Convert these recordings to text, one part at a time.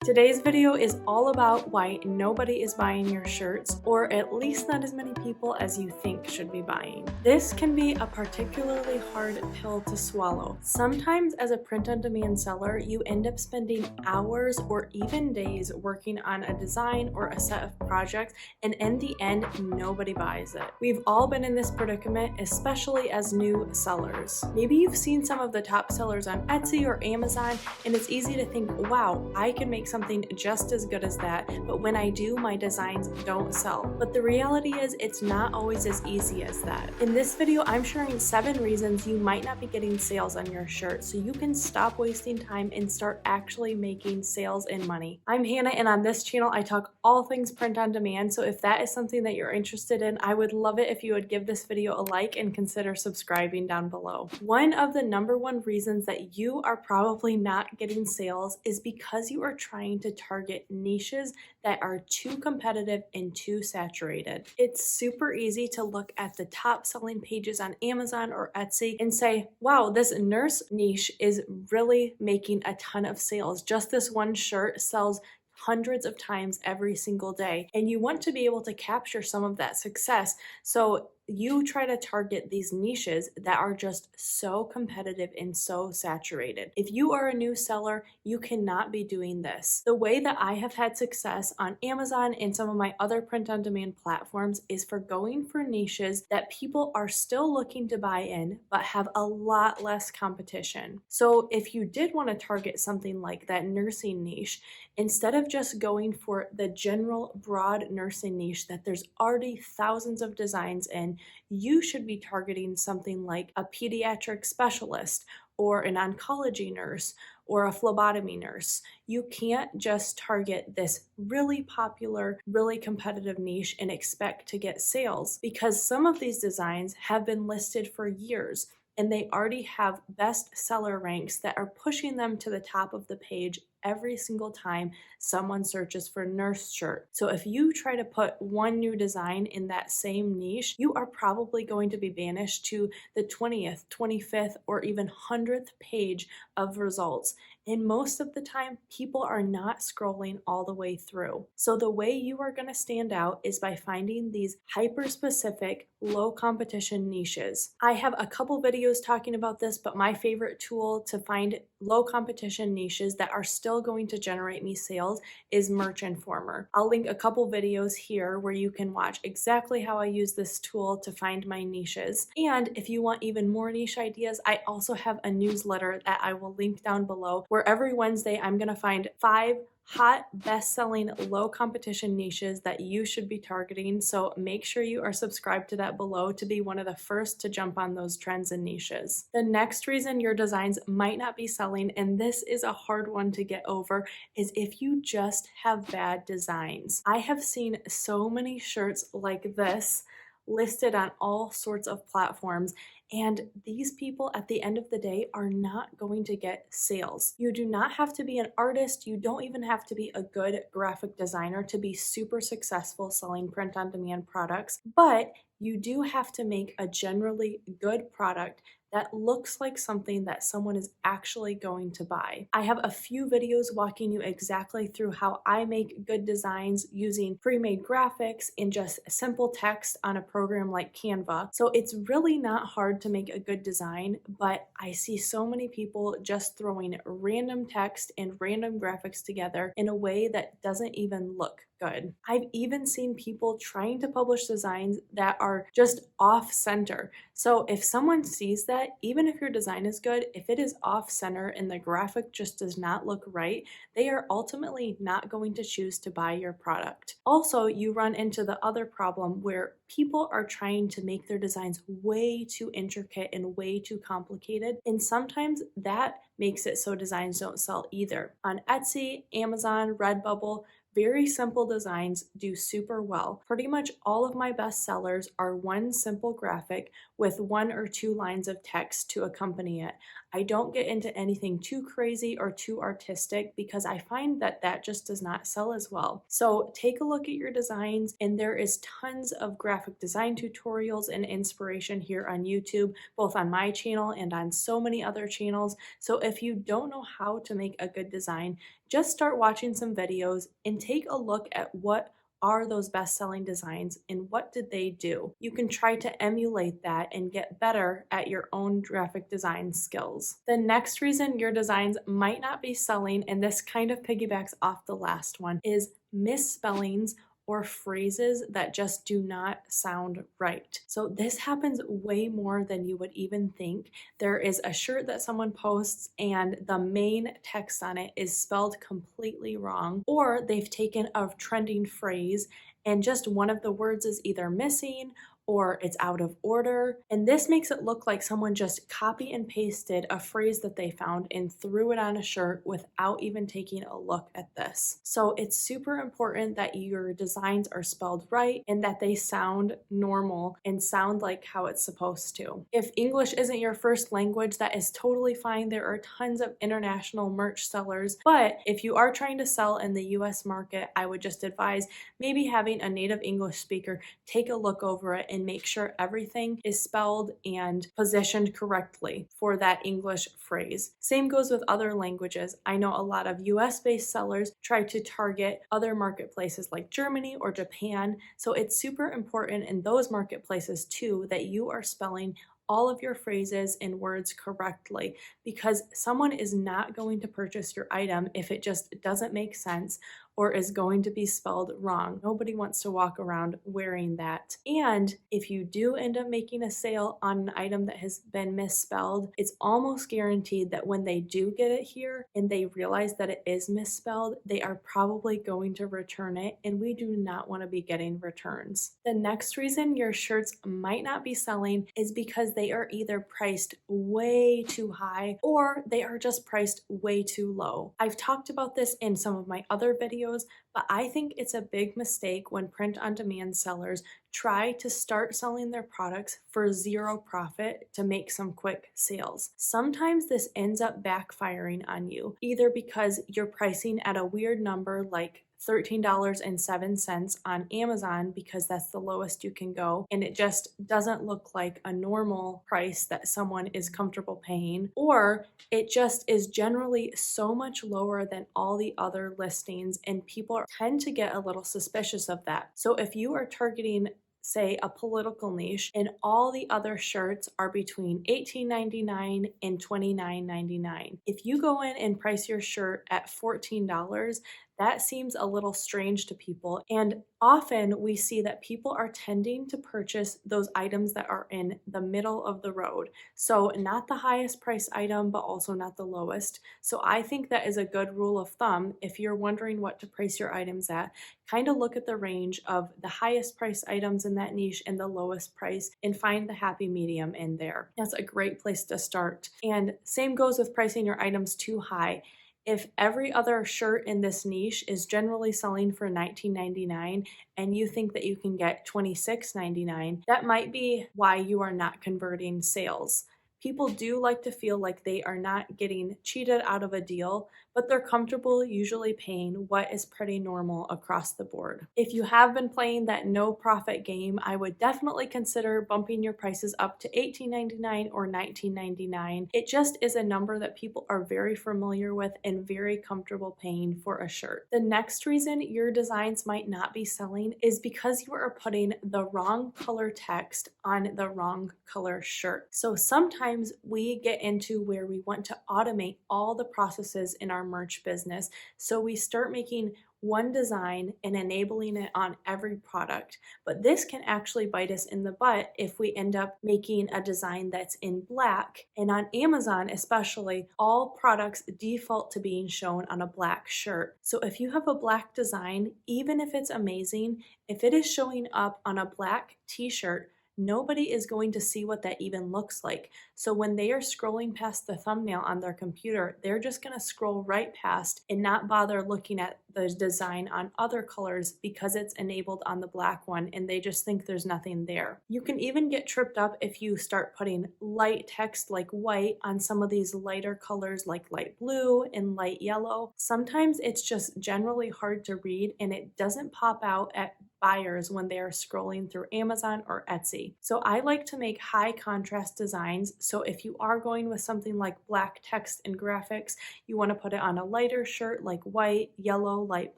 Today's video is all about why nobody is buying your shirts, or at least not as many people as you think should be buying. This can be a particularly hard pill to swallow. Sometimes as a print-on-demand seller, you end up spending hours or even days working on a design or a set of projects, and in the end, nobody buys it. We've all been in this predicament, especially as new sellers. Maybe you've seen some of the top sellers on Etsy or Amazon, and it's easy to think, wow, I can make something just as good as that, but when I do, my designs don't sell. But the reality is, it's not always as easy as that. In this video, I'm sharing 7 reasons you might not be getting sales on your shirt, so you can stop wasting time and start actually making sales and money. I'm Hannah, and on this channel, I talk all things print on demand, so if that is something that you're interested in, I would love it if you would give this video a like and consider subscribing down below. One of the #1 reasons that you are probably not getting sales is because you are trying to target niches that are too competitive and too saturated. It's super easy to look at the top selling pages on Amazon or Etsy and say, wow, this nurse niche is really making a ton of sales. Just this one shirt sells hundreds of times every single day, and you want to be able to capture some of that success. So you try to target these niches that are just so competitive and so saturated. If you are a new seller, you cannot be doing this. The way that I have had success on Amazon and some of my other print-on-demand platforms is for going for niches that people are still looking to buy in, but have a lot less competition. So if you did want to target something like that nursing niche, instead of just going for the general broad nursing niche that there's already thousands of designs in, you should be targeting something like a pediatric specialist or an oncology nurse or a phlebotomy nurse. You can't just target this really popular, really competitive niche and expect to get sales, because some of these designs have been listed for years and they already have bestseller ranks that are pushing them to the top of the page every single time someone searches for nurse shirt. So if you try to put one new design in that same niche, you are probably going to be banished to the 20th, 25th, or even 100th page of results. And most of the time, people are not scrolling all the way through. So the way you are going to stand out is by finding these hyper-specific, low competition niches. I have a couple videos talking about this, but my favorite tool to find low competition niches that are still going to generate me sales is Merch Informer. I'll link a couple videos here where you can watch exactly how I use this tool to find my niches. And if you want even more niche ideas, I also have a newsletter that I will link down below, where every Wednesday I'm going to find 5 hot, best-selling, low competition niches that you should be targeting. So make sure you are subscribed to that below to be one of the first to jump on those trends and niches. The next reason your designs might not be selling, and this is a hard one to get over, is if you just have bad designs. I have seen so many shirts like this listed on all sorts of platforms, and these people at the end of the day are not going to get sales. You do not have to be an artist. You don't even have to be a good graphic designer to be super successful selling print-on-demand products, but you do have to make a generally good product that looks like something that someone is actually going to buy. I have a few videos walking you exactly through how I make good designs using pre-made graphics and just simple text on a program like Canva. So it's really not hard to make a good design, but I see so many people just throwing random text and random graphics together in a way that doesn't even look good. I've even seen people trying to publish designs that are just off center. So if someone sees that, even if your design is good, if it is off center and the graphic just does not look right, they are ultimately not going to choose to buy your product. Also, you run into the other problem where people are trying to make their designs way too intricate and way too complicated, and sometimes that makes it so designs don't sell either. On Etsy, Amazon, Redbubble, very simple designs do super well. Pretty much all of my best sellers are one simple graphic with 1 or 2 lines of text to accompany it. I don't get into anything too crazy or too artistic because I find that that just does not sell as well. So take a look at your designs, and there is tons of graphic design tutorials and inspiration here on YouTube, both on my channel and on so many other channels. So if you don't know how to make a good design, just start watching some videos and take a look at what are those best-selling designs and what did they do. You can try to emulate that and get better at your own graphic design skills. The next reason your designs might not be selling, and this kind of piggybacks off the last one, is misspellings or phrases that just do not sound right. So this happens way more than you would even think. There is a shirt that someone posts and the main text on it is spelled completely wrong, or they've taken a trending phrase and just one of the words is either missing or it's out of order. And this makes it look like someone just copy and pasted a phrase that they found and threw it on a shirt without even taking a look at this. So it's super important that your designs are spelled right and that they sound normal and sound like how it's supposed to. If English isn't your first language, that is totally fine. There are tons of international merch sellers, but if you are trying to sell in the US market, I would just advise maybe having a native English speaker take a look over it and make sure everything is spelled and positioned correctly for that English phrase. Same goes with other languages. I know a lot of US-based sellers try to target other marketplaces like Germany or Japan, so it's super important in those marketplaces too that you are spelling all of your phrases and words correctly, because someone is not going to purchase your item if it just doesn't make sense or is going to be spelled wrong. Nobody wants to walk around wearing that. And if you do end up making a sale on an item that has been misspelled, it's almost guaranteed that when they do get it here and they realize that it is misspelled, they are probably going to return it, and we do not want to be getting returns. The next reason your shirts might not be selling is because they are either priced way too high or they are just priced way too low. I've talked about this in some of my other videos, but I think it's a big mistake when print-on-demand sellers try to start selling their products for zero profit to make some quick sales. Sometimes this ends up backfiring on you, either because you're pricing at a weird number like $13.07 on Amazon because that's the lowest you can go, and it just doesn't look like a normal price that someone is comfortable paying, or it just is generally so much lower than all the other listings, and people tend to get a little suspicious of that. So if you are targeting, say, a political niche and all the other shirts are between $18.99 and $29.99, if you go in and price your shirt at $14, that seems a little strange to people, and often we see that people are tending to purchase those items that are in the middle of the road. So not the highest price item, but also not the lowest. So I think that is a good rule of thumb. If you're wondering what to price your items at, kind of look at the range of the highest price items in that niche and the lowest price and find the happy medium in there. That's a great place to start. And same goes with pricing your items too high. If every other shirt in this niche is generally selling for $19.99 and you think that you can get $26.99, that might be why you are not converting sales. People do like to feel like they are not getting cheated out of a deal, but they're comfortable usually paying what is pretty normal across the board. If you have been playing that no profit game, I would definitely consider bumping your prices up to $18.99 or $19.99. It just is a number that people are very familiar with and very comfortable paying for a shirt. The next reason your designs might not be selling is because you are putting the wrong color text on the wrong color shirt. So sometimes we get into where we want to automate all the processes in our merch business. So we start making one design and enabling it on every product. But this can actually bite us in the butt if we end up making a design that's in black. And on Amazon especially, all products default to being shown on a black shirt. So if you have a black design, even if it's amazing, if it is showing up on a black t-shirt, nobody is going to see what that even looks like. So when they are scrolling past the thumbnail on their computer, they're just going to scroll right past and not bother looking at the design on other colors because it's enabled on the black one and they just think there's nothing there. You can even get tripped up if you start putting light text like white on some of these lighter colors like light blue and light yellow. Sometimes it's just generally hard to read and it doesn't pop out at buyers when they are scrolling through Amazon or Etsy. So I like to make high contrast designs. So if you are going with something like black text and graphics, you want to put it on a lighter shirt like white, yellow, light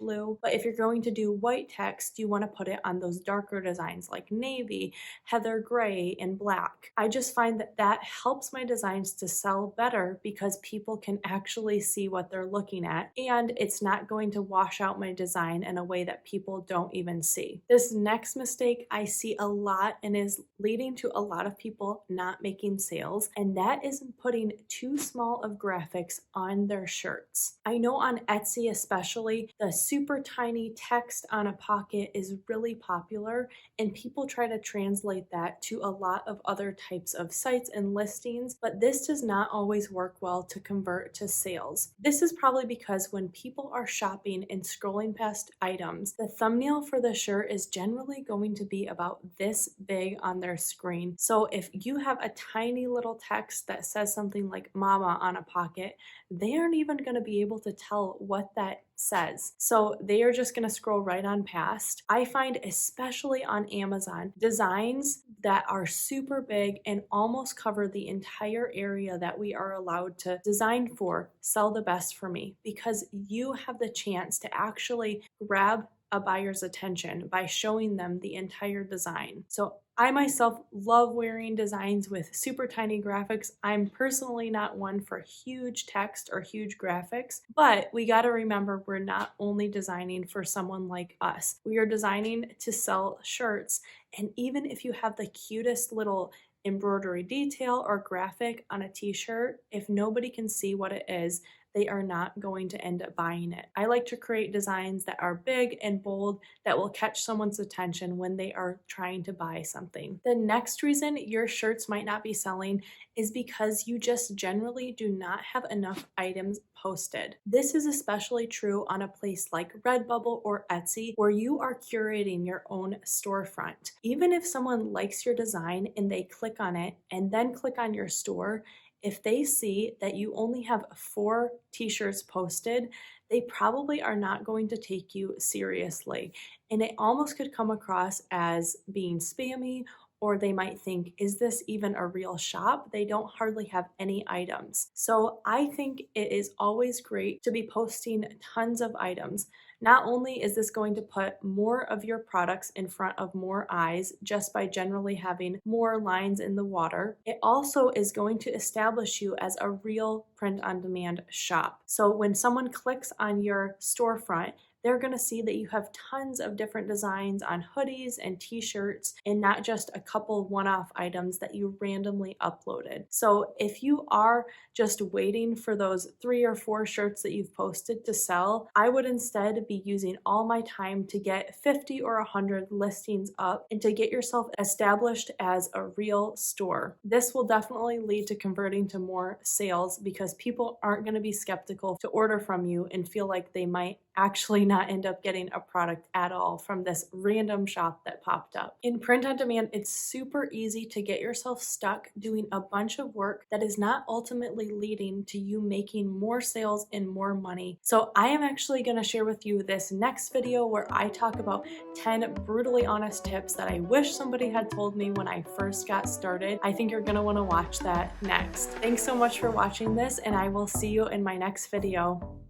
blue. But if you're going to do white text, you want to put it on those darker designs like navy, heather gray, and black. I just find that that helps my designs to sell better because people can actually see what they're looking at, and it's not going to wash out my design in a way that people don't even see. This next mistake I see a lot and is leading to a lot of people not making sales, and that is putting too small of graphics on their shirts. I know on Etsy especially, the super tiny text on a pocket is really popular, and people try to translate that to a lot of other types of sites and listings, but this does not always work well to convert to sales. This is probably because when people are shopping and scrolling past items, the thumbnail for the shirt is generally going to be about this big on their screen. So if you have a tiny little text that says something like mama on a pocket, they aren't even going to be able to tell what that says. So they are just going to scroll right on past. I find, especially on Amazon, designs that are super big and almost cover the entire area that we are allowed to design for sell the best for me, because you have the chance to actually grab a buyer's attention by showing them the entire design. So I myself love wearing designs with super tiny graphics. I'm personally not one for huge text or huge graphics, but we got to remember we're not only designing for someone like us. We are designing to sell shirts, and even if you have the cutest little embroidery detail or graphic on a t-shirt, if nobody can see what it is, they are not going to end up buying it. I like to create designs that are big and bold that will catch someone's attention when they are trying to buy something. The next reason your shirts might not be selling is because you just generally do not have enough items posted. This is especially true on a place like Redbubble or Etsy, where you are curating your own storefront. Even if someone likes your design and they click on it and then click on your store, if they see that you only have 4 t-shirts posted, they probably are not going to take you seriously. And it almost could come across as being spammy, or they might think, is this even a real shop? They don't hardly have any items. So I think it is always great to be posting tons of items. Not only is this going to put more of your products in front of more eyes just by generally having more lines in the water, it also is going to establish you as a real print-on-demand shop. So when someone clicks on your storefront, they're going to see that you have tons of different designs on hoodies and t-shirts, and not just a couple one-off items that you randomly uploaded. So if you are just waiting for those 3 or 4 shirts that you've posted to sell, I would instead be using all my time to get 50 or 100 listings up and to get yourself established as a real store. This will definitely lead to converting to more sales because people aren't going to be skeptical to order from you and feel like they might actually not end up getting a product at all from this random shop that popped up. In print on demand, it's super easy to get yourself stuck doing a bunch of work that is not ultimately leading to you making more sales and more money. So I am actually going to share with you this next video where I talk about 10 brutally honest tips that I wish somebody had told me when I first got started. I think you're going to want to watch that next. Thanks so much for watching this, and I will see you in my next video.